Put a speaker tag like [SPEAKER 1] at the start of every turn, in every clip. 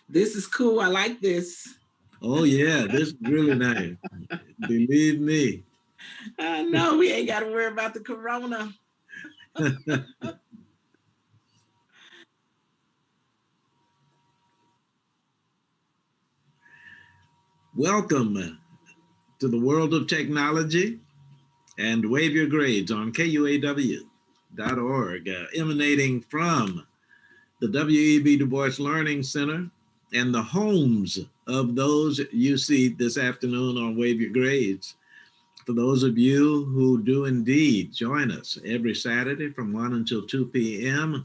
[SPEAKER 1] This is cool. I like this.
[SPEAKER 2] Oh yeah, this is really nice. Believe me.
[SPEAKER 1] I know we ain't got to worry about the corona.
[SPEAKER 2] Welcome to the world of technology and wave your grades on KUAW.org, emanating from the W.E.B. Du Bois Learning Center and the homes of those you see this afternoon on Wave Your Grades. For those of you who do indeed join us every Saturday from 1 until 2 p.m.,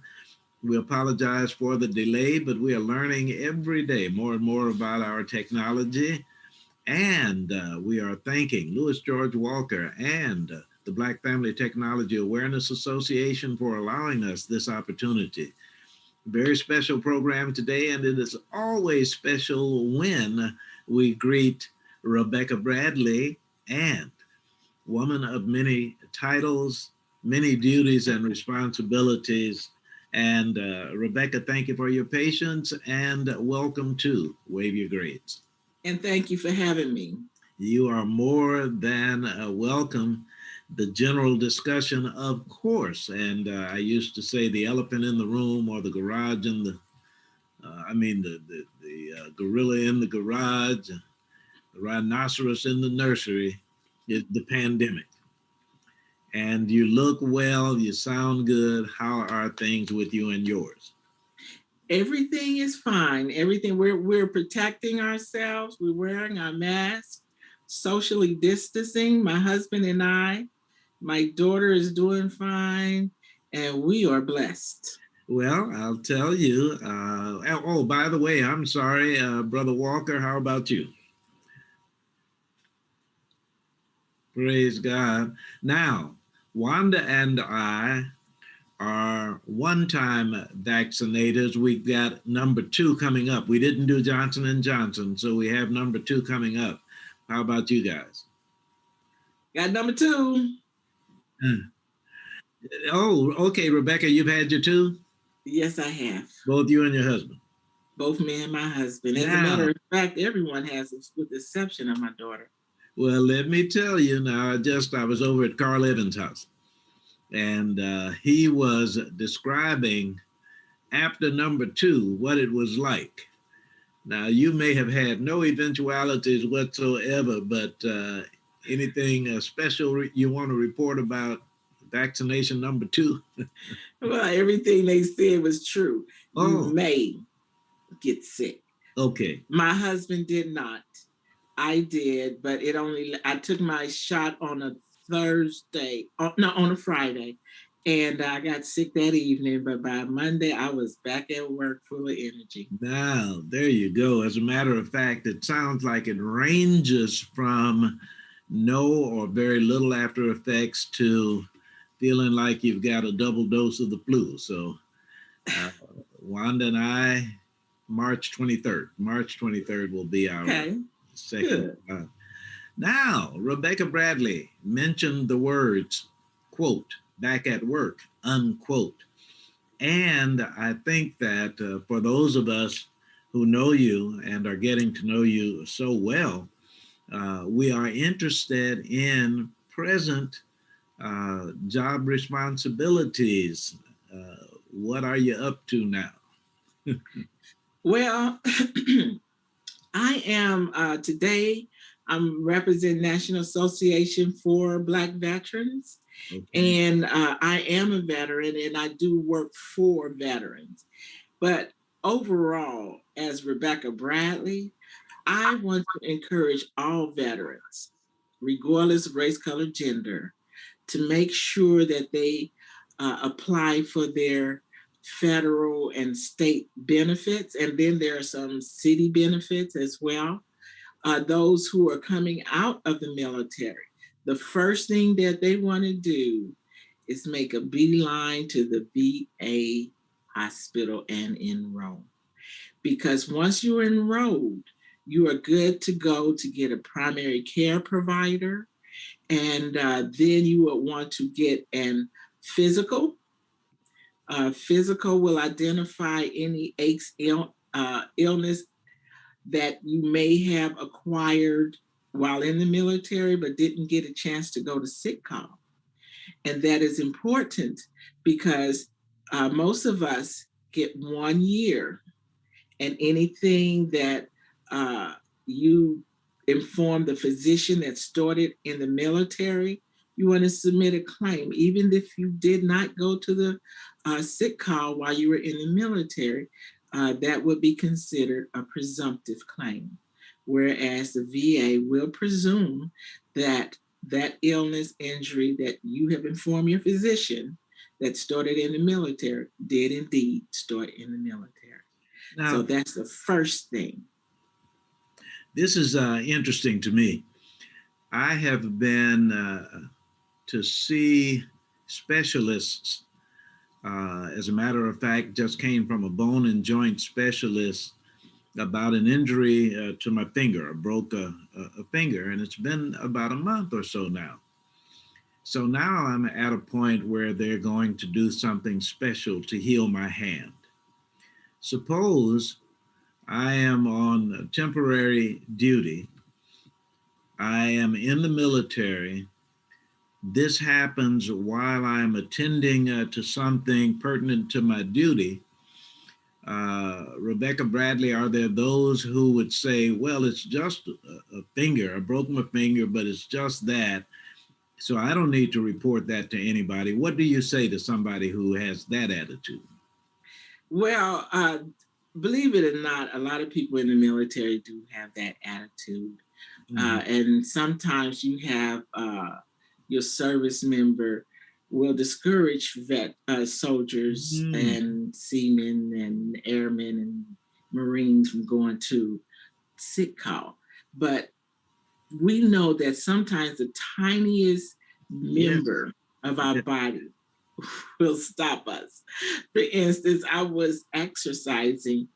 [SPEAKER 2] we apologize for the delay, but we are learning every day more and more about our technology. And we are thanking Louis George Walker and the Black Family Technology Awareness Association for allowing us this opportunity. Very special program today, and it is always special when we greet Rebecca Bradley and woman of many titles, many duties and responsibilities. And Rebecca, thank you for your patience and welcome to Wave Your Grades.
[SPEAKER 1] And thank you for having me.
[SPEAKER 2] You are more than welcome. The general discussion, of course, and I used to say the elephant in the room or the garage in the, the gorilla in the garage, the rhinoceros in the nursery is the pandemic. And you look well, you sound good. How are things with you and yours?
[SPEAKER 1] Everything is fine. Everything we're protecting ourselves. We're wearing our masks, socially distancing. My husband and I, my daughter is doing fine, and we are blessed.
[SPEAKER 2] Well, I'll tell you. Oh, by the way, I'm sorry, Brother Walker. How about you? Praise God. Now, Wanda and I are one-time vaccinators. We got number 2 coming up. We didn't do Johnson and Johnson, so we have number 2 coming up. How about you guys?
[SPEAKER 1] Got number 2.
[SPEAKER 2] Oh, okay, Rebecca, you've had your 2?
[SPEAKER 1] Yes, I have.
[SPEAKER 2] Both you and your husband?
[SPEAKER 1] Both me and my husband. As a matter of fact, everyone has it, with the exception of my daughter.
[SPEAKER 2] Well, let me tell you now, I was over at Carl Evans' house, and he was describing after number 2 what it was like. Now, you may have had no eventualities whatsoever, but anything special you want to report about vaccination number 2?
[SPEAKER 1] Well, everything they said was true. You may get sick.
[SPEAKER 2] Okay.
[SPEAKER 1] My husband did not. I did, but I took my shot on a Thursday, on a Friday, and I got sick that evening. But by Monday, I was back at work full of energy.
[SPEAKER 2] Now, there you go. As a matter of fact, it sounds like it ranges from no or very little after effects to feeling like you've got a double dose of the flu. So, Wanda and I, March 23rd. March 23rd will be our second. Now, Rebecca Bradley mentioned the words, quote, back at work, unquote. And I think that for those of us who know you and are getting to know you so well, we are interested in present job responsibilities. What are you up to now?
[SPEAKER 1] Well, I am today. I'm representing National Association for Black Veterans, and I am a veteran, and I do work for veterans. But overall, as Rebecca Bradley, I want to encourage all veterans, regardless of race, color, gender, to make sure that they apply for their federal and state benefits. And then there are some city benefits as well. Those who are coming out of the military, the first thing that they want to do is make a beeline to the VA hospital and enroll. Because once you're enrolled, you are good to go to get a primary care provider. And then you would want to get an physical. Physical will identify any aches, illness that you may have acquired while in the military, but didn't get a chance to go to sick call. And that is important because most of us get 1 year, and anything that you inform the physician that started in the military, you want to submit a claim, even if you did not go to the sick call while you were in the military. That would be considered a presumptive claim, whereas the VA will presume that that illness, injury that you have informed your physician that started in the military did indeed start in the military. So
[SPEAKER 2] Now,
[SPEAKER 1] that's the first thing.
[SPEAKER 2] this is interesting to me. I have been to see specialists. As a matter of fact, just came from a bone and joint specialist about an injury to my finger. I broke a finger, and it's been about a month or so now. So now I'm at a point where they're going to do something special to heal my hand. Suppose I am on temporary duty. I am in the military. This happens while I'm attending to something pertinent to my duty. Rebecca Bradley, are there those who would say, well, it's just a finger. I broke my finger, but it's just that. So I don't need to report that to anybody. What do you say to somebody who has that attitude?
[SPEAKER 1] Well, believe it or not, a lot of people in the military do have that attitude. And sometimes you have your service member will discourage soldiers and seamen and airmen and Marines from going to sick call. But we know that sometimes the tiniest member of our body will stop us. For instance, I was exercising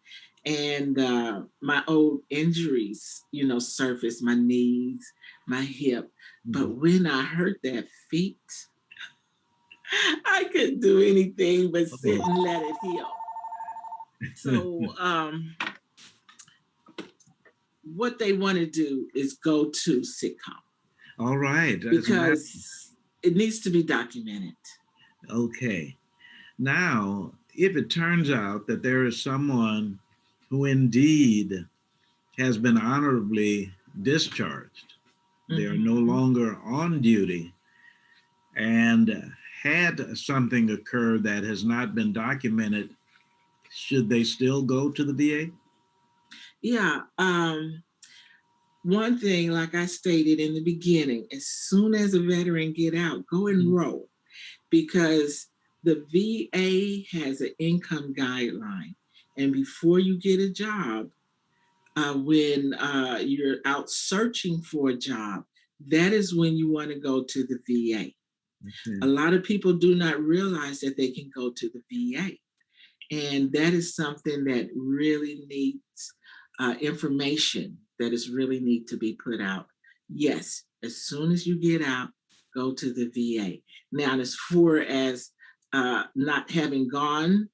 [SPEAKER 1] and my old injuries, surfaced, my knees, my hip. But when I hurt that feet, I couldn't do anything but sit and let it heal. So what they want to do is go to sick call.
[SPEAKER 2] All right.
[SPEAKER 1] Because it needs to be documented.
[SPEAKER 2] Okay. Now, if it turns out that there is someone who indeed has been honorably discharged, they are no longer on duty, and had something occur that has not been documented, should they still go to the VA?
[SPEAKER 1] Yeah. One thing, like I stated in the beginning, as soon as a veteran get out, go enroll, because the VA has an income guideline. And before you get a job, when you're out searching for a job, that is when you want to go to the VA. A lot of people do not realize that they can go to the VA. And that is something that really needs information that is really need to be put out. Yes, as soon as you get out, go to the VA. Now, as far as not having gone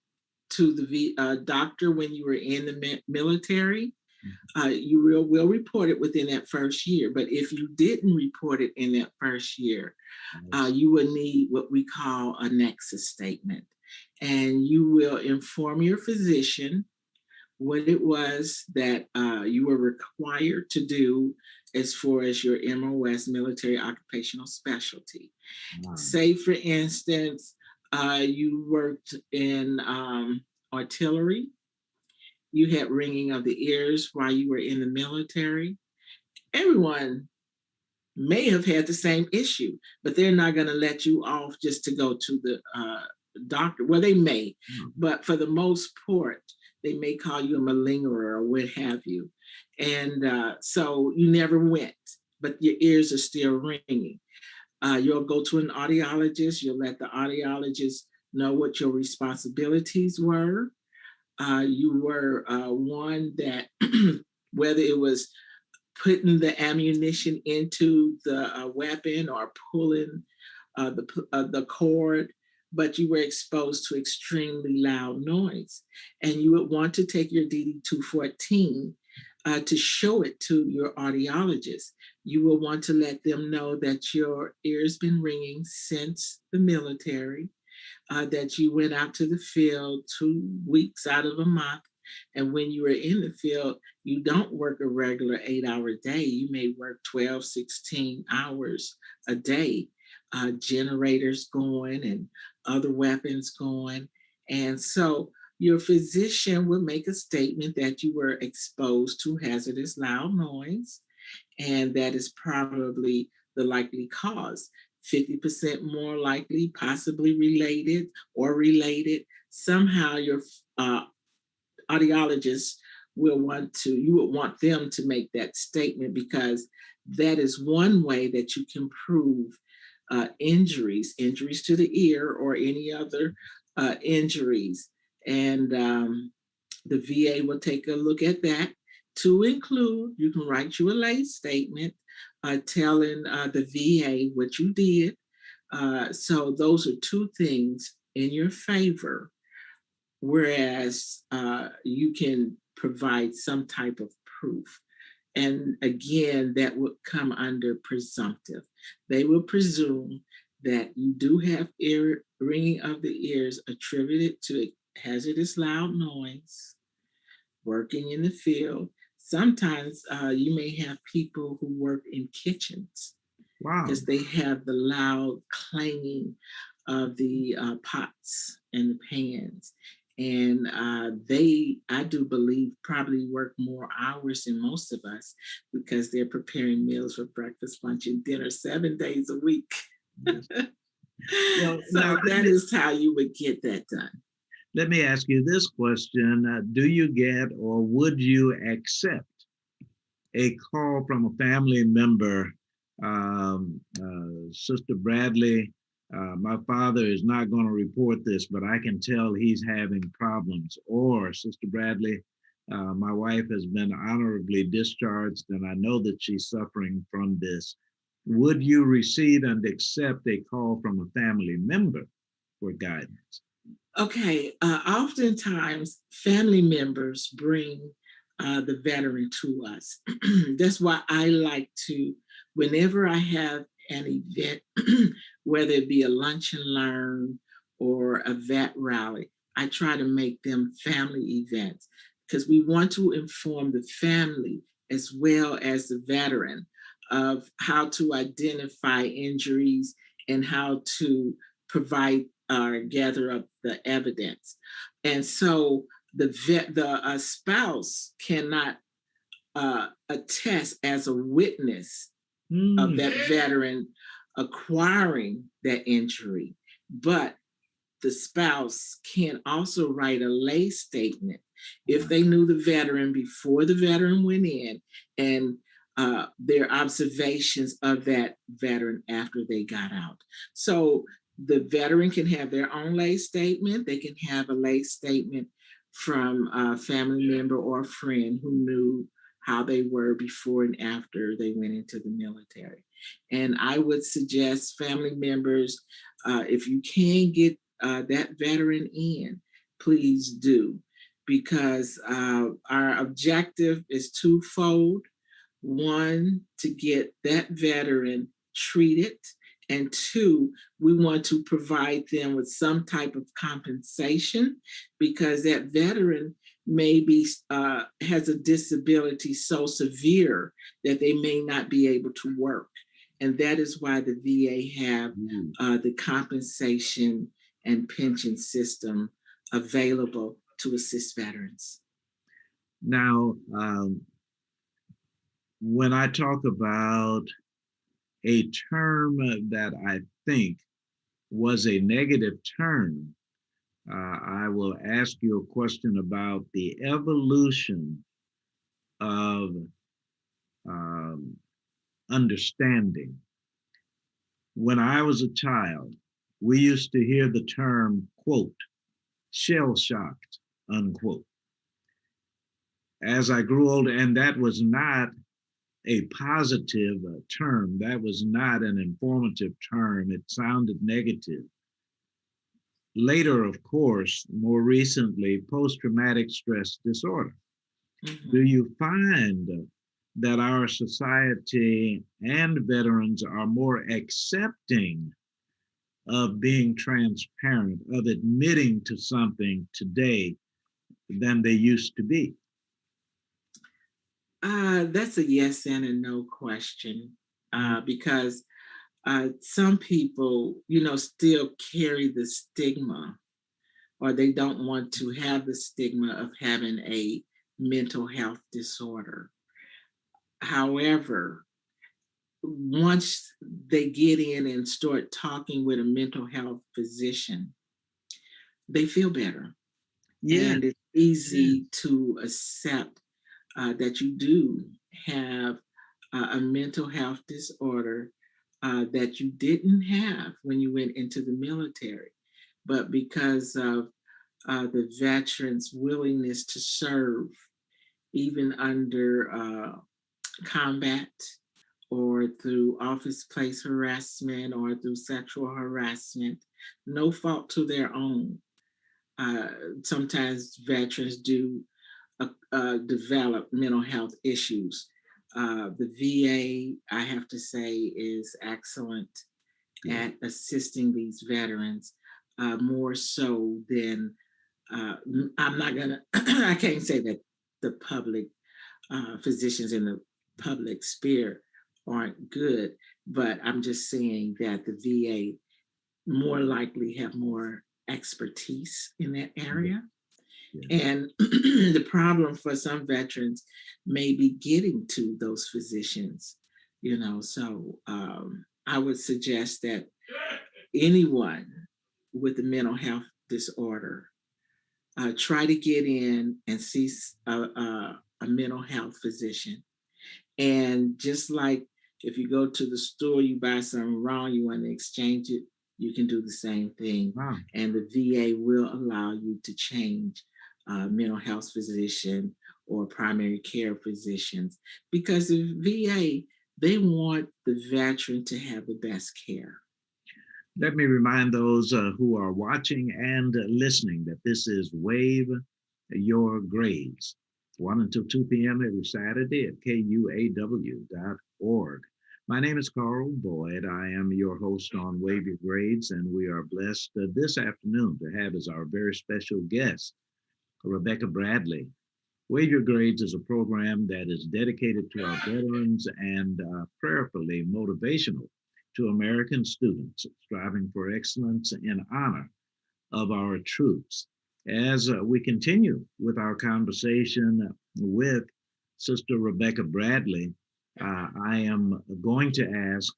[SPEAKER 1] to the doctor when you were in the military, you will report it within that first year. But if you didn't report it in that first year, you will need what we call a Nexus Statement. And you will inform your physician what it was that you were required to do as far as your MOS, military occupational specialty. Say, for instance, you worked in artillery, you had ringing of the ears while you were in the military. Everyone may have had the same issue, but they're not going to let you off just to go to the doctor. Well, they may, but for the most part, they may call you a malingerer or what have you. And so you never went, but your ears are still ringing. You'll go to an audiologist. You'll let the audiologist know what your responsibilities were. You were one that, whether it was putting the ammunition into the weapon or pulling the cord, but you were exposed to extremely loud noise. And you would want to take your DD 214 to show it to your audiologist. You will want to let them know that your ear's been ringing since the military, that you went out to the field 2 weeks out of a month. And when you were in the field, you don't work a regular 8 hour day. You may work 12, 16 hours a day, generators going and other weapons going. And so your physician will make a statement that you were exposed to hazardous loud noise, and that is probably the likely cause. 50% more likely, possibly related or related. Somehow your audiologists you would want them to make that statement, because that is one way that you can prove injuries to the ear or any other injuries. And the VA will take a look at that. To include, you can write you a lay statement telling the VA what you did. So those are two things in your favor, whereas you can provide some type of proof. And again, that would come under presumptive. They will presume that you do have ringing of the ears attributed to hazardous loud noise, working in the field. Sometimes you may have people who work in kitchens.
[SPEAKER 2] Wow.
[SPEAKER 1] Because they have the loud clanging of the pots and the pans. And I do believe, probably work more hours than most of us, because they're preparing meals for breakfast, lunch, and dinner 7 days a week.
[SPEAKER 2] Yes. Well,
[SPEAKER 1] so
[SPEAKER 2] now,
[SPEAKER 1] that is how you would get that done.
[SPEAKER 2] Let me ask you this question. Do you get, or would you accept a call from a family member? Sister Bradley, my father is not going to report this, but I can tell he's having problems. Or, Sister Bradley, my wife has been honorably discharged, and I know that she's suffering from this. Would you receive and accept a call from a family member for guidance?
[SPEAKER 1] Okay, oftentimes family members bring the veteran to us. That's why I like to, whenever I have an event, whether it be a lunch and learn or a vet rally, I try to make them family events, because we want to inform the family as well as the veteran of how to identify injuries and how to provide or gather up the evidence. And so the spouse cannot attest as a witness of that veteran acquiring that injury, but the spouse can also write a lay statement if they knew the veteran before the veteran went in, and their observations of that veteran after they got out. So the veteran can have their own lay statement. They can have a lay statement from a family member or a friend who knew how they were before and after they went into the military. And I would suggest family members, if you can get that veteran in, please do, because our objective is twofold. One, to get that veteran treated, and two, we want to provide them with some type of compensation, because that veteran maybe has a disability so severe that they may not be able to work. And that is why the VA have the compensation and pension system available to assist veterans.
[SPEAKER 2] Now, when I talk about a term that I think was a negative term, I will ask you a question about the evolution of understanding. When I was a child, we used to hear the term, quote, shell shocked, unquote. As I grew older, and that was not a positive term, that was not an informative term, it sounded negative. later, of course, more recently, post-traumatic stress disorder. Do you find that our society and veterans are more accepting of being transparent, of admitting to something today than they used to be?
[SPEAKER 1] That's a yes and a no question, because some people, still carry the stigma, or they don't want to have the stigma of having a mental health disorder. However, once they get in and start talking with a mental health physician, they feel better.
[SPEAKER 2] Yes,
[SPEAKER 1] And it's easy
[SPEAKER 2] yes,
[SPEAKER 1] to accept that you do have a mental health disorder that you didn't have when you went into the military. But because of the veterans' willingness to serve, even under combat, or through office place harassment, or through sexual harassment, no fault to their own. Uh, Sometimes veterans do develop mental health issues. The VA, I have to say, is excellent
[SPEAKER 2] yes,
[SPEAKER 1] at assisting these veterans, more so than I'm not gonna. I can't say that the public physicians in the public sphere aren't good, but I'm just saying that the VA more likely have more expertise in that
[SPEAKER 2] yes,
[SPEAKER 1] area.
[SPEAKER 2] yes.
[SPEAKER 1] And the problem for some veterans may be getting to those physicians, So I would suggest that anyone with a mental health disorder try to get in and see a mental health physician. And just like if you go to the store, you buy something wrong, you want to exchange it, you can do the same thing.
[SPEAKER 2] Wow.
[SPEAKER 1] And the VA will allow you to change mental health physician or primary care physicians, because the VA, they want the veteran to have the best care.
[SPEAKER 2] Let me remind those who are watching and listening that this is Wave Your Grades, 1 until 2 p.m. every Saturday at KUAW.org. My name is Carl Boyd. I am your host on Wave Your Grades, and we are blessed this afternoon to have as our very special guest Rebecca Bradley. Wave Your Grades is a program that is dedicated to our veterans and prayerfully motivational to American students striving for excellence in honor of our troops. As we continue with our conversation with Sister Rebecca Bradley, I am going to ask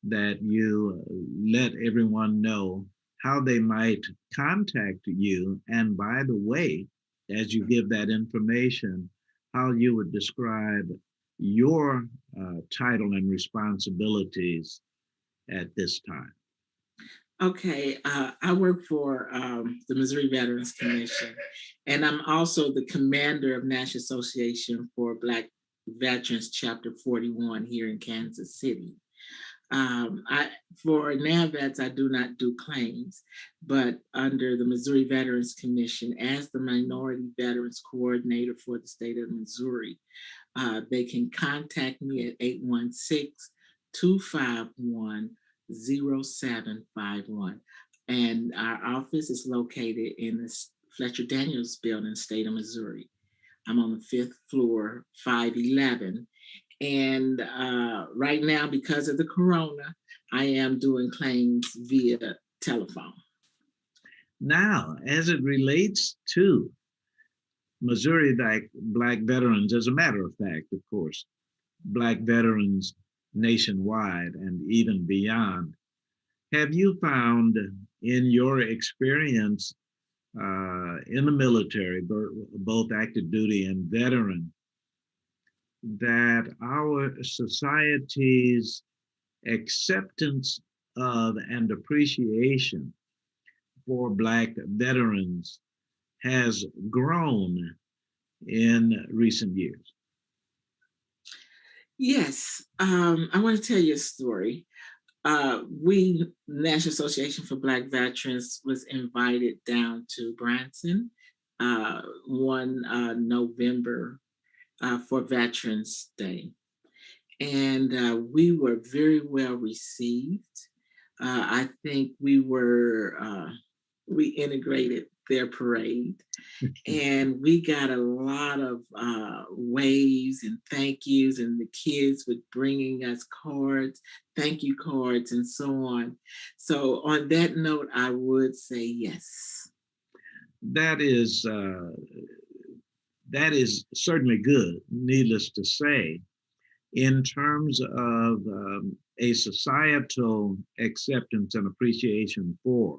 [SPEAKER 2] that you let everyone know how they might contact you. And by the way, as you give that information, how you would describe your title and responsibilities at this time.
[SPEAKER 1] Okay, I work for the Missouri Veterans Commission, and I'm also the commander of National Association for Black Veterans Chapter 41 here in Kansas City. I For NAVETS, I do not do claims, but under the Missouri Veterans Commission, as the Minority Veterans Coordinator for the state of Missouri, they can contact me at 816-251-0751. And our office is located in the Fletcher Daniels building, state of Missouri. I'm on the fifth floor, 511. And right now, because of the corona, I am doing claims via telephone.
[SPEAKER 2] Now, as it relates to Missouri Black veterans, as a matter of fact, of course, Black veterans nationwide and even beyond, have you found in your experience in the military, both active duty and veteran, that our society's acceptance of and appreciation for Black veterans has grown in recent years?
[SPEAKER 1] Yes, I want to tell you a story. We, National Association for Black Veterans, was invited down to Branson one November for Veterans Day. And we were very well received. I think we integrated their parade, and we got a lot of waves and thank yous, and the kids were bringing us cards, thank you cards, and so on. So on that note, I would say yes.
[SPEAKER 2] That is certainly good, needless to say, in terms of a societal acceptance and appreciation for.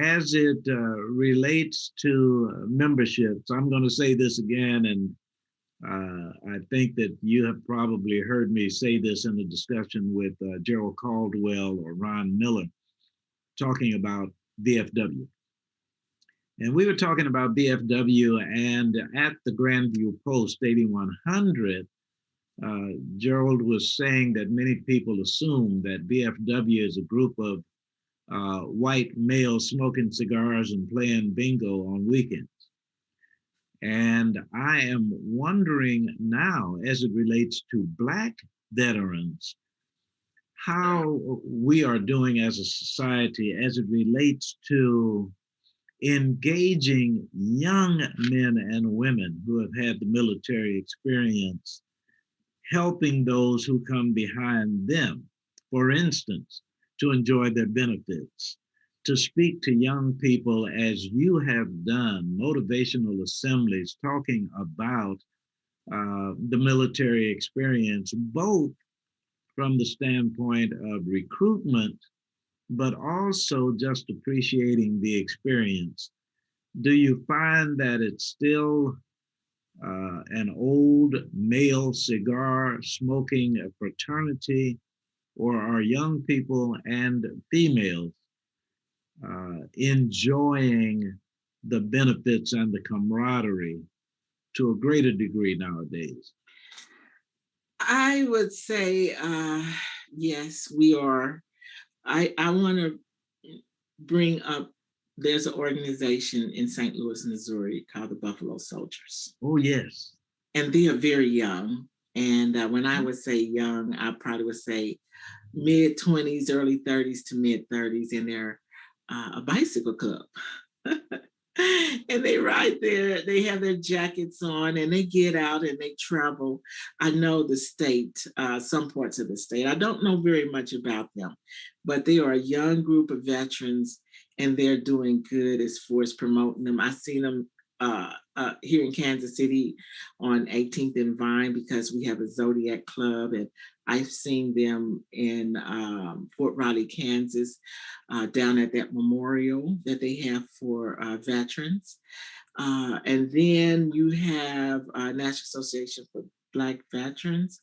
[SPEAKER 2] As it relates to memberships, I'm going to say this again, and I think that you have probably heard me say this in a discussion with Gerald Caldwell or Ron Miller, talking about VFW. And we were talking about VFW, and at the Grandview Post 8100, Gerald was saying that many people assume that VFW is a group of white males smoking cigars and playing bingo on weekends. And I am wondering now, as it relates to Black veterans, how we are doing as a society as it relates to engaging young men and women who have had the military experience, helping those who come behind them, for instance, to enjoy their benefits, to speak to young people as you have done, motivational assemblies talking about the military experience, both from the standpoint of recruitment, but also just appreciating the experience. Do you find that it's still an old male cigar smoking fraternity, or are young people and females enjoying the benefits and the camaraderie to a greater degree nowadays?
[SPEAKER 1] I would say yes, we are. I want to bring up, there's an organization in St. Louis, Missouri called the Buffalo Soldiers.
[SPEAKER 2] Oh, yes.
[SPEAKER 1] And they are very young. And when I would say young, I probably would say mid 20s, early 30s to mid 30s, and they're a bicycle club. And they ride there, they have their jackets on, and they get out and they travel. I know the state, some parts of the state. I don't know very much about them, but they are a young group of veterans, and they're doing good as far as promoting them. I've seen them here in Kansas City on 18th and Vine, because we have a Zodiac Club, and I've seen them in Fort Riley, Kansas, down at that memorial that they have for veterans. And then you have National Association for Black Veterans.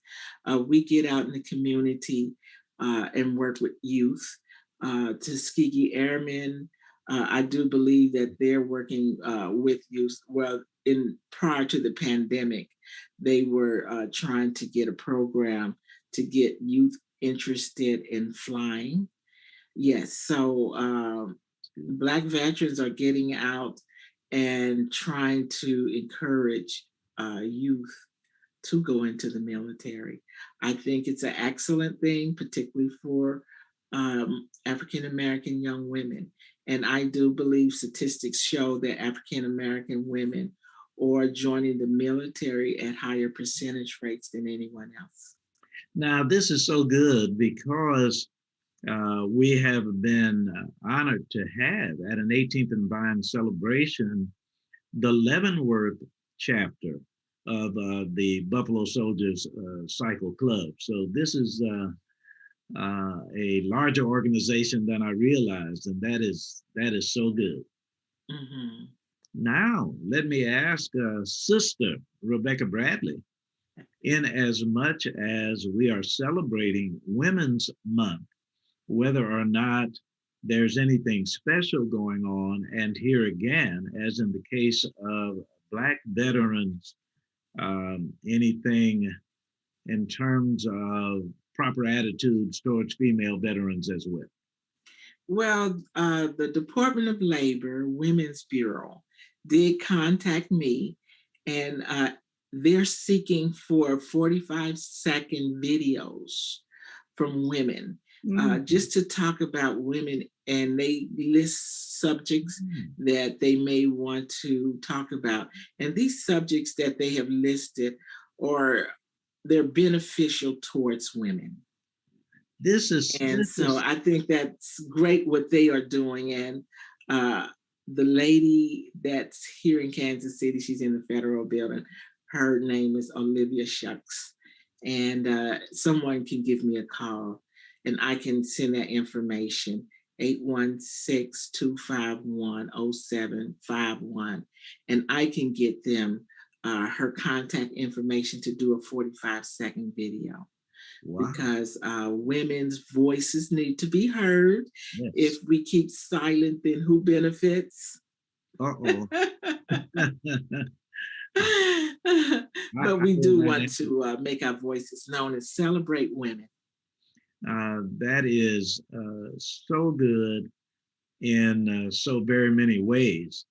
[SPEAKER 1] We get out in the community and work with youth. Tuskegee Airmen, I do believe that they're working with youth. Well, prior to the pandemic, they were trying to get a program to get youth interested in flying. Yes, so Black veterans are getting out and trying to encourage youth to go into the military. I think it's an excellent thing, particularly for African American young women. And I do believe statistics show that African American women are joining the military at higher percentage rates than anyone else.
[SPEAKER 2] Now, this is so good because we have been honored to have at an 18th and Vine celebration the Leavenworth chapter of the Buffalo Soldiers Cycle Club. So this is a larger organization than I realized, and that is so good.
[SPEAKER 1] Mm-hmm.
[SPEAKER 2] Now, let me ask Sister Rebecca Bradley, in as much as we are celebrating Women's Month, whether or not there's anything special going on, and here again, as in the case of Black veterans, anything in terms of proper attitudes towards female veterans as well?
[SPEAKER 1] Well, the Department of Labor Women's Bureau did contact me, and they're seeking for 45-second videos from women, just to talk about women, and they list subjects that they may want to talk about. And these subjects that they have listed are they're beneficial towards women. And so I think that's great what they are doing. And the lady that's here in Kansas City, she's in the federal building. Her name is Olivia Shucks. And someone can give me a call and I can send that information. 816-251-0751. And I can get them her contact information to do a 45-second video. Wow. Because women's voices need to be heard. Yes. If we keep silent, then who benefits?
[SPEAKER 2] Uh-oh.
[SPEAKER 1] But we do want to make our voices known and celebrate women.
[SPEAKER 2] That is so good in so very many ways.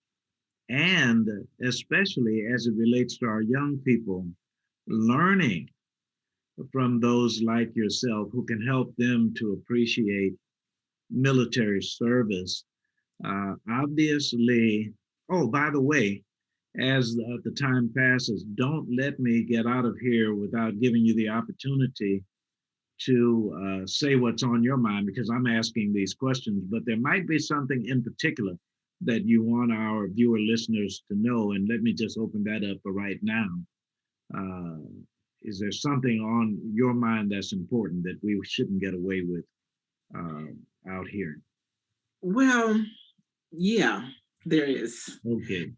[SPEAKER 2] And especially as it relates to our young people, learning from those like yourself who can help them to appreciate military service. Obviously, oh, by the way, as the time passes, don't let me get out of here without giving you the opportunity to say what's on your mind, because I'm asking these questions, but there might be something in particular that you want our viewer listeners to know. And let me just open that up for right now. Is there something on your mind that's important that we shouldn't get away with out here?
[SPEAKER 1] Well, yeah, there is.
[SPEAKER 2] Okay.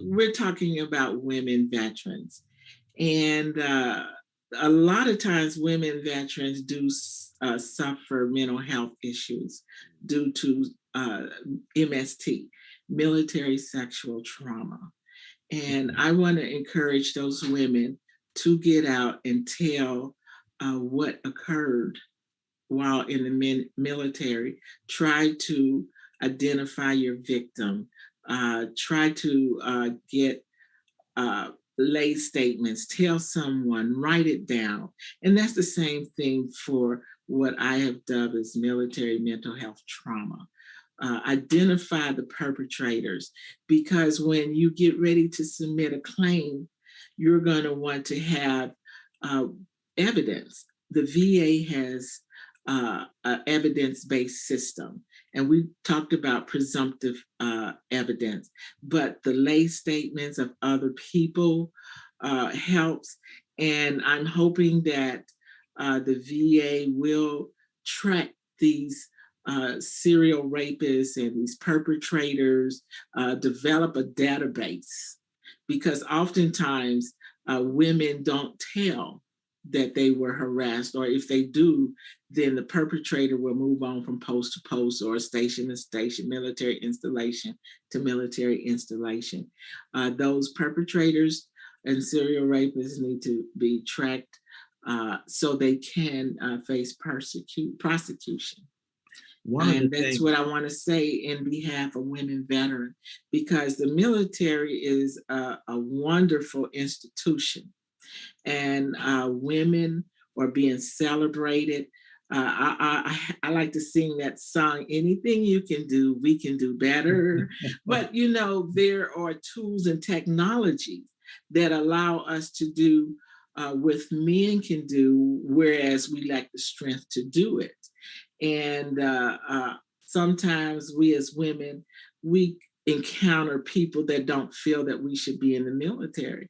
[SPEAKER 1] We're talking about women veterans, and a lot of times women veterans do suffer mental health issues due to MST, military sexual trauma. And I want to encourage those women to get out and tell what occurred while in the military. Try to identify your victim. Try to get lay statements. Tell someone, write it down. And that's the same thing for what I have dubbed as military mental health trauma. Identify the perpetrators, because when you get ready to submit a claim, you're going to want to have evidence. The VA has an evidence-based system, and we talked about presumptive evidence, but the lay statements of other people helps. And I'm hoping that the VA will track these serial rapists and these perpetrators, develop a database, because oftentimes women don't tell that they were harassed, or if they do, then the perpetrator will move on from post to post or station to station, military installation to military installation. Those perpetrators and serial rapists need to be tracked so they can face prosecution. And that's what I want to say in behalf of women veterans, because the military is a wonderful institution, and women are being celebrated. I like to sing that song, anything you can do, we can do better. But, you know, there are tools and technologies that allow us to do what men can do, whereas we lack the strength to do it. And sometimes we as women, we encounter people that don't feel that we should be in the military.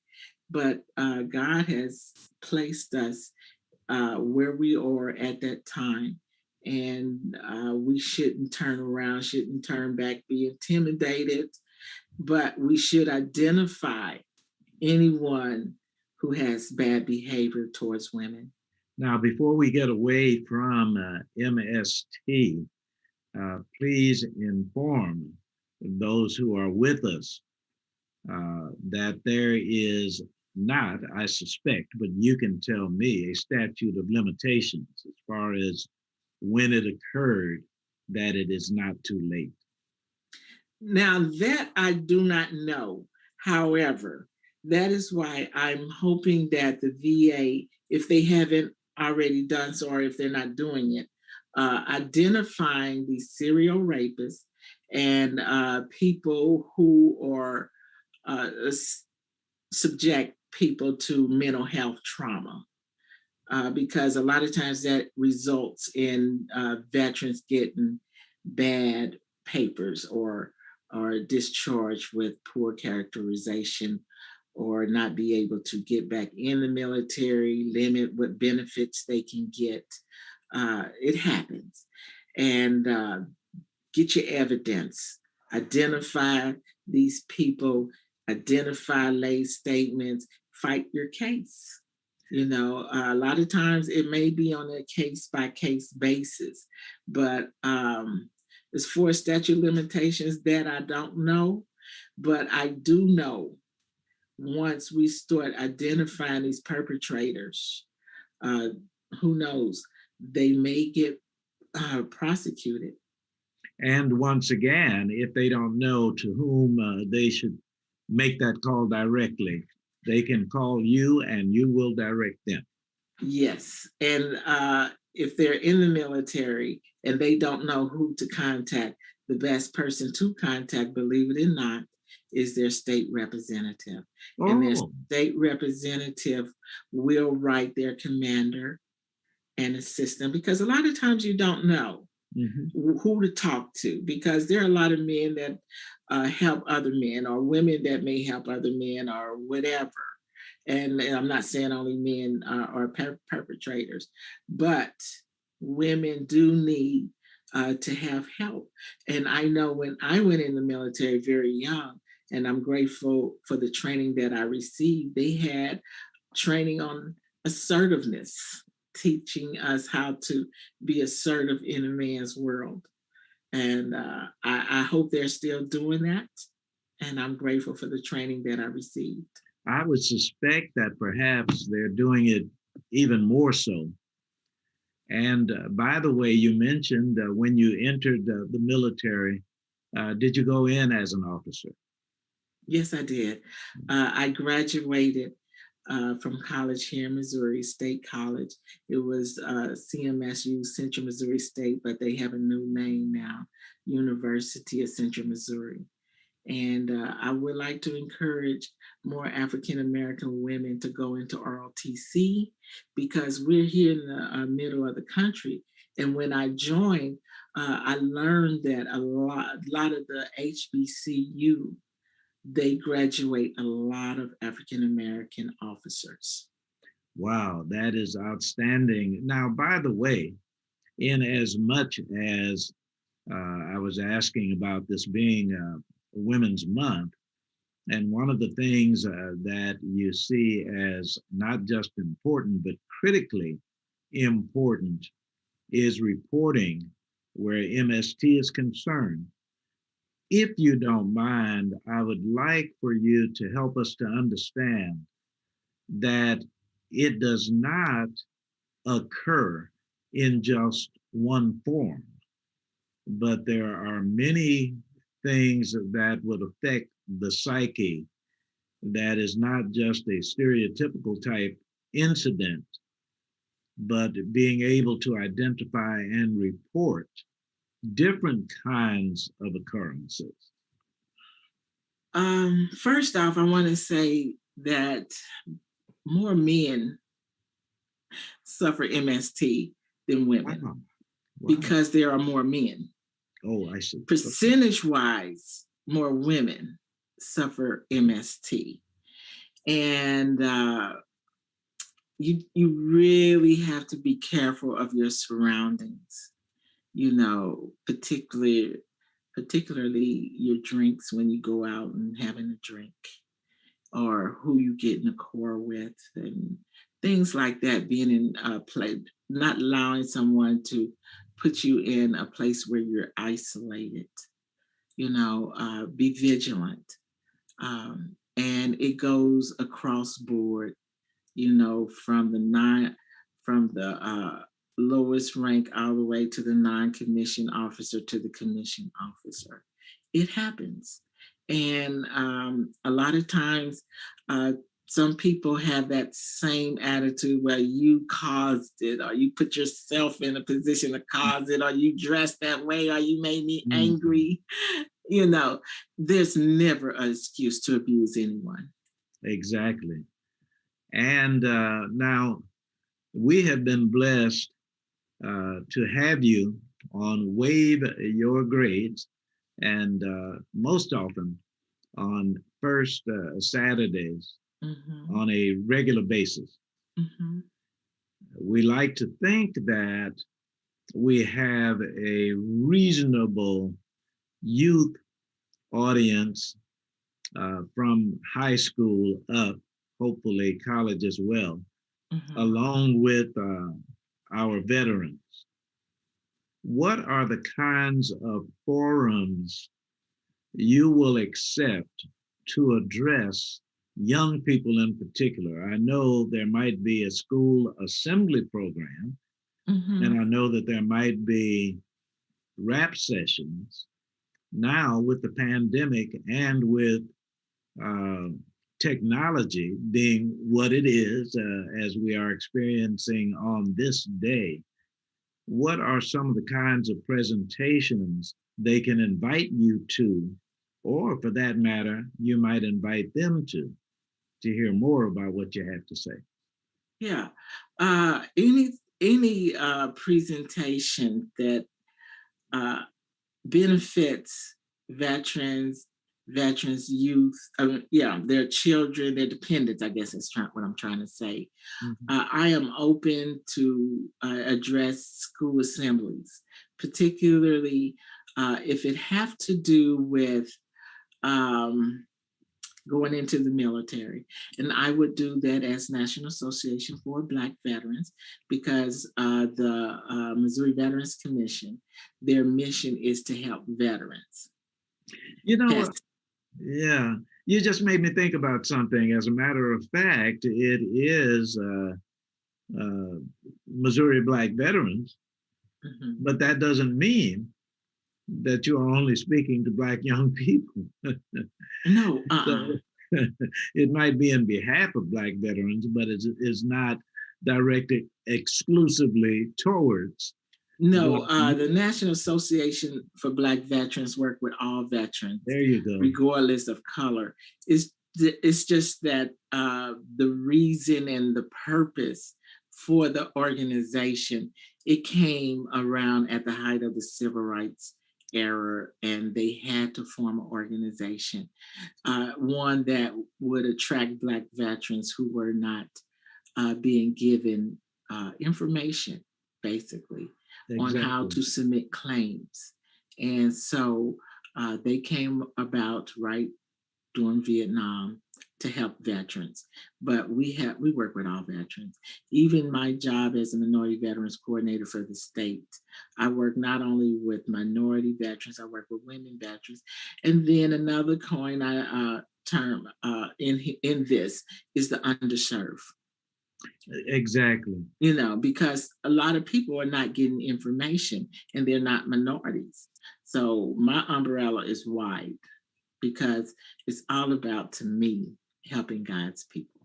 [SPEAKER 1] But God has placed us where we are at that time. And we shouldn't turn around, shouldn't turn back, be intimidated, but we should identify anyone who has bad behavior towards women.
[SPEAKER 2] Now, before we get away from MST, please inform those who are with us that there is not, I suspect, but you can tell me, a statute of limitations as far as when it occurred that it is not too late?
[SPEAKER 1] Now that I do not know. However, that is why I'm hoping that the VA, if they haven't already done so, or if they're not doing it, identifying these serial rapists and people who are subject people to mental health trauma. Because a lot of times that results in veterans getting bad papers or discharged with poor characterization or not be able to get back in the military, limit what benefits they can get. It happens. And get your evidence, identify these people, identify lay statements, fight your case. You know, a lot of times it may be on a case by case basis, but as for statute limitations, that I don't know, but I do know once we start identifying these perpetrators, uh, who knows, they may get prosecuted.
[SPEAKER 2] And once again, if they don't know to whom they should make that call directly, they can call you and you will direct them.
[SPEAKER 1] Yes. And if they're in the military and they don't know who to contact, the best person to contact, believe it or not, is their state representative. And their
[SPEAKER 2] Oh,
[SPEAKER 1] state representative will write their commander and assist them because a lot of times you don't know
[SPEAKER 2] mhm.
[SPEAKER 1] who to talk to because there are a lot of men that help other men or women that may help other men or whatever. And I'm not saying only men are perpetrators, but women do need to have help. And I know when I went in the military very young, and I'm grateful for the training that I received, they had training on assertiveness, teaching us how to be assertive in a man's world. And I hope they're still doing that. And I'm grateful for the training that I received.
[SPEAKER 2] I would suspect that perhaps they're doing it even more so. And by the way, you mentioned when you entered the military, did you go in as an officer?
[SPEAKER 1] Yes, I did. I graduated from college here in Missouri, State College. It was CMSU, Central Missouri State, but they have a new name now, University of Central Missouri. And I would like to encourage more African American women to go into ROTC because we're here in the middle of the country. And when I joined, I learned that a lot of the HBCU they graduate a lot of African American officers.
[SPEAKER 2] Wow, that is outstanding. Now, by the way, in as much as I was asking about this being Women's Month, and one of the things that you see as not just important, but critically important is reporting where MST is concerned. If you don't mind, I would like for you to help us to understand that it does not occur in just one form, but there are many things that would affect the psyche that is not just a stereotypical type incident, but being able to identify and report different kinds of occurrences.
[SPEAKER 1] First off, I want to say that more men suffer MST than women
[SPEAKER 2] Wow. Wow.
[SPEAKER 1] because there are more men.
[SPEAKER 2] Oh, I see. Okay.
[SPEAKER 1] Percentage wise, more women suffer MST. And you really have to be careful of your surroundings, you know, particularly your drinks when you go out and having a drink or who you get in a car with and things like that, being in a place, not allowing someone to put you in a place where you're isolated, you know, be vigilant. and it goes across board, from the lowest rank all the way to the non-commissioned officer to the commissioned officer. It happens. And a lot of times, uh, some people have that same attitude where you caused it, or you put yourself in a position to cause it, or you dressed that way, or you made me angry. You know, there's never an excuse to abuse anyone.
[SPEAKER 2] Exactly. And now we have been blessed to have you on Wave Your Grades, and most often on first Saturdays on a regular basis. We like to think that we have a reasonable youth audience from high school up, hopefully college as well, along with our veterans. What are the kinds of forums you will accept to address young people in particular? I know there might be a school assembly program, and I know that there might be rap sessions. Now, with the pandemic and with uh, technology being what it is, as we are experiencing on this day, what are some of the kinds of presentations they can invite you to, or for that matter, you might invite them to hear more about what you have to say?
[SPEAKER 1] Yeah. Any presentation that uh, benefits veterans, youth, their children, their dependents, I guess is what I'm trying to say. I am open to address school assemblies, particularly if it have to do with um, going into the military. And I would do that as National Association for Black Veterans, because the Missouri Veterans Commission, their mission is to help veterans.
[SPEAKER 2] You know, yeah, you just made me think about something. As a matter of fact, it is Missouri Black Veterans, but that doesn't mean that you are only speaking to Black young people.
[SPEAKER 1] No,
[SPEAKER 2] So, it might be in behalf of Black veterans, but it is not directed exclusively towards.
[SPEAKER 1] No, the National Association for Black Veterans work with all veterans.
[SPEAKER 2] There you go.
[SPEAKER 1] Regardless of color. It's just that the reason and the purpose for the organization, it came around at the height of the civil rights era, and they had to form an organization, one that would attract Black veterans who were not being given information, basically, on how to submit claims. And so they came about right during Vietnam to help veterans. But we work with all veterans. Even my job as a minority veterans coordinator for the state, I work not only with minority veterans, I work with women veterans. And then another coin term in this is the underserved.
[SPEAKER 2] Exactly.
[SPEAKER 1] Because a lot of people are not getting information, and they're not minorities. So my umbrella is wide, because it's all about, to me, helping God's people.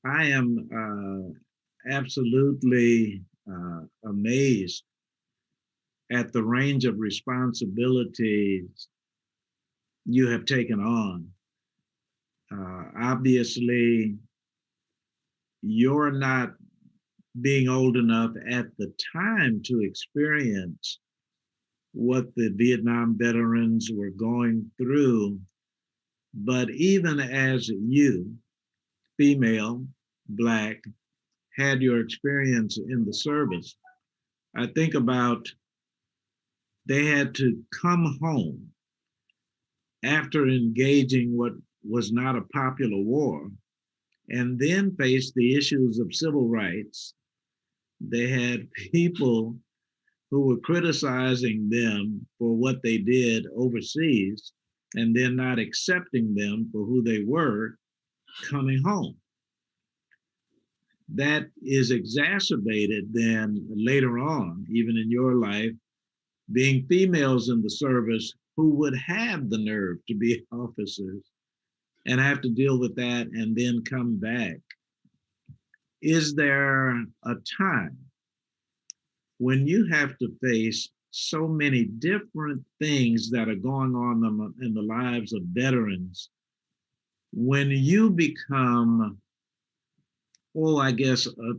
[SPEAKER 2] I am absolutely amazed at the range of responsibilities you have taken on. Obviously, you're not being old enough at the time to experience what the Vietnam veterans were going through. But even as you, female, Black, had your experience in the service, I think about they had to come home after engaging what was not a popular war and then face the issues of civil rights. They had people who were criticizing them for what they did overseas. and then not accepting them for who they were coming home. That is exacerbated then later on, even in your life, being females in the service who would have the nerve to be officers and have to deal with that and then come back. Is there a time when you have to face so many different things that are going on in the lives of veterans, when you become, oh, I guess a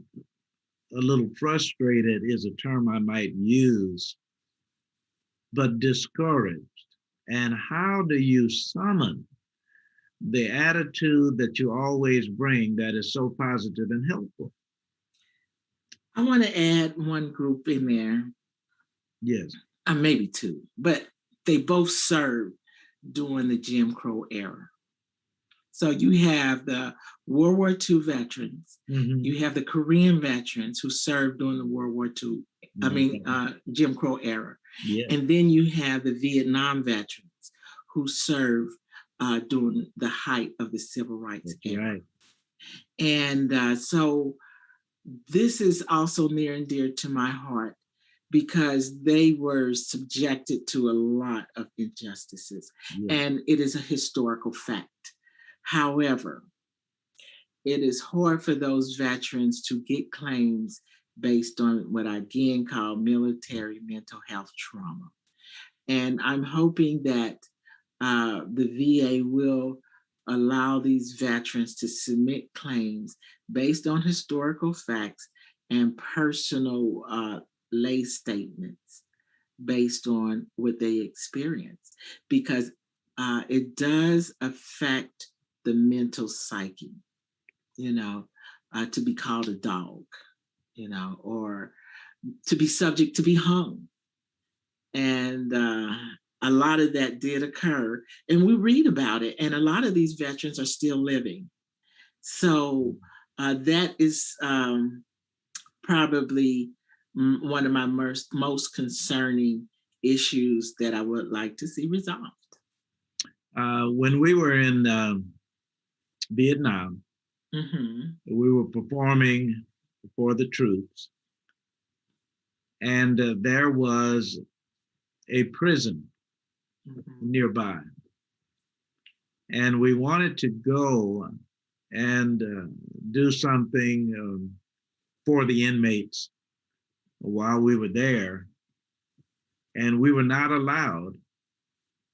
[SPEAKER 2] little frustrated is a term I might use, but discouraged? And how do you summon the attitude that you always bring that is so positive and helpful?
[SPEAKER 1] I want to add one group in there.
[SPEAKER 2] Yes.
[SPEAKER 1] Maybe two, but they both served during the Jim Crow era. So you have the World War II veterans, you have the Korean veterans who served during the World War II, Jim Crow era.
[SPEAKER 2] Yeah.
[SPEAKER 1] And then you have the Vietnam veterans who served during the height of the Civil Rights era.
[SPEAKER 2] Right.
[SPEAKER 1] And so this is also near and dear to my heart because they were subjected to a lot of injustices. Yeah. And it is a historical fact. However, it is hard for those veterans to get claims based on what I again call military mental health trauma. And I'm hoping that the VA will allow these veterans to submit claims based on historical facts and personal lay statements based on what they experienced, because it does affect the mental psyche, to be called a dog, or to be subject to be hung. And a lot of that did occur, and we read about it, and a lot of these veterans are still living. So that is probably one of my most concerning issues that I would like to see resolved.
[SPEAKER 2] When we were in Vietnam, we were performing for the troops, and there was a prison nearby. And we wanted to go and do something for the inmates while we were there. And we were not allowed,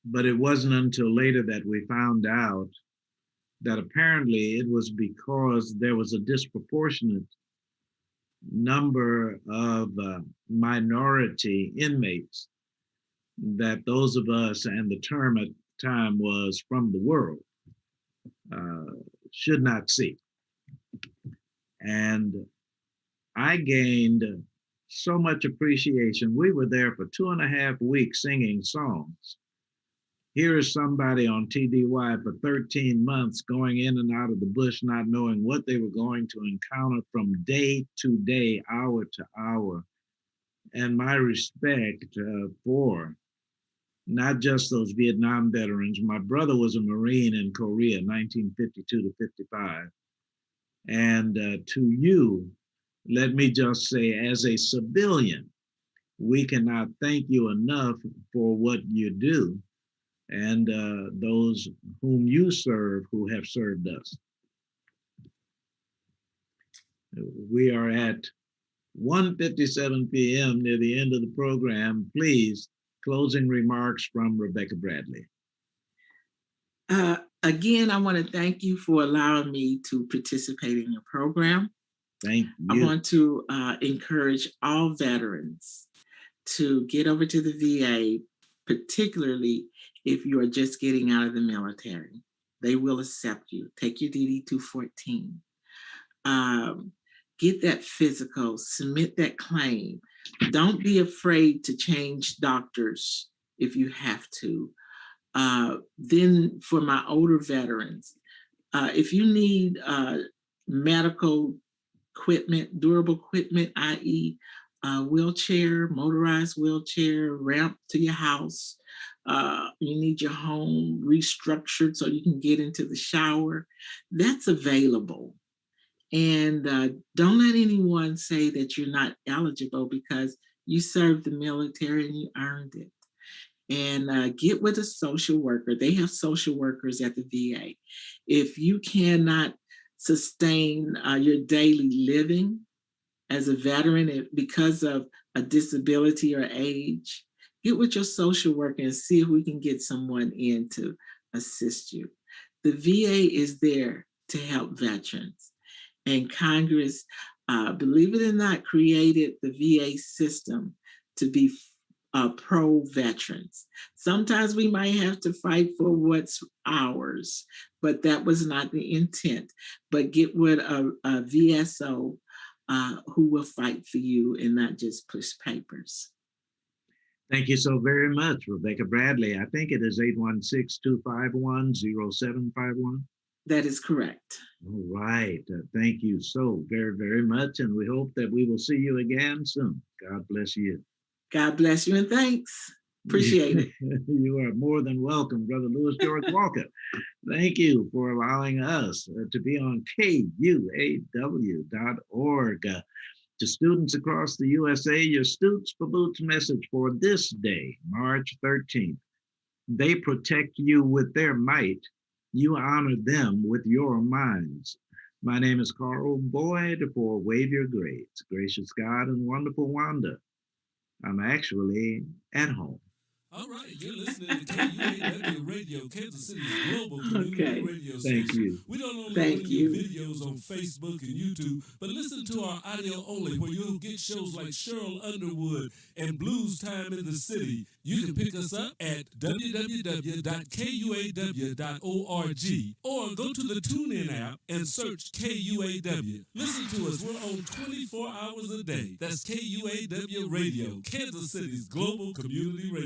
[SPEAKER 2] but it wasn't until later that we found out that apparently it was because there was a disproportionate number of minority inmates that those of us, and the term at the time was from the world, should not see. And I gained so much appreciation. We were there for 2.5 weeks singing songs. Here is somebody on TDY for 13 months going in and out of the bush, not knowing what they were going to encounter from day to day, hour to hour. And my respect for not just those Vietnam veterans. My brother was a Marine in Korea, 1952 to 55. And to you, let me just say, as a civilian, we cannot thank you enough for what you do and those whom you serve who have served us. We are at 1:57 p.m. near the end of the program. Please, closing remarks from Rebecca Bradley.
[SPEAKER 1] Again, I want to thank you for allowing me to participate in your program.
[SPEAKER 2] Thank you.
[SPEAKER 1] I want to encourage all veterans to get over to the VA, particularly if you are just getting out of the military. They will accept you. Take your DD-214. Get that physical, submit that claim. Don't be afraid to change doctors if you have to. Then for my older veterans, if you need medical equipment, durable equipment, i.e. Wheelchair, motorized wheelchair, ramp to your house, you need your home restructured so you can get into the shower, that's available. And don't let anyone say that you're not eligible because you served the military and you earned it. And get with a social worker. They have social workers at the VA. If you cannot sustain your daily living as a veteran because of a disability or age, get with your social worker and see if we can get someone in to assist you. The VA is there to help veterans. And Congress, believe it or not, created the VA system to be pro veterans. Sometimes we might have to fight for what's ours, but that was not the intent. But get with a VSO who will fight for you and not just push papers.
[SPEAKER 2] Thank you so very much, Rebecca Bradley. I think it is 816-251-0751.
[SPEAKER 1] That is correct.
[SPEAKER 2] All right. Thank you so very, very much. And we hope that we will see you again soon. God bless you.
[SPEAKER 1] God bless you and thanks. Appreciate it.
[SPEAKER 2] You are more than welcome, Brother Louis George Walker. Thank you for allowing us to be on KUAW.org. To students across the USA, your Stoots for Boots message for this day, March 13th. They protect you with their might. You honor them with your minds. My name is Carl Boyd for Wave Your Grades. Gracious God and wonderful Wanda. I'm actually at home.
[SPEAKER 3] All right, you're listening to KUAW Radio, Kansas City's global community radio station.
[SPEAKER 2] Thank you.
[SPEAKER 3] We don't only bring you videos on Facebook and YouTube, but listen to our audio only, where you'll get shows like Cheryl Underwood and Blues Time in the City. You can pick us up at www.kuaw.org or go to the TuneIn app and search KUAW. Listen to us. We're on 24 hours a day. That's KUAW Radio, Kansas City's global community radio.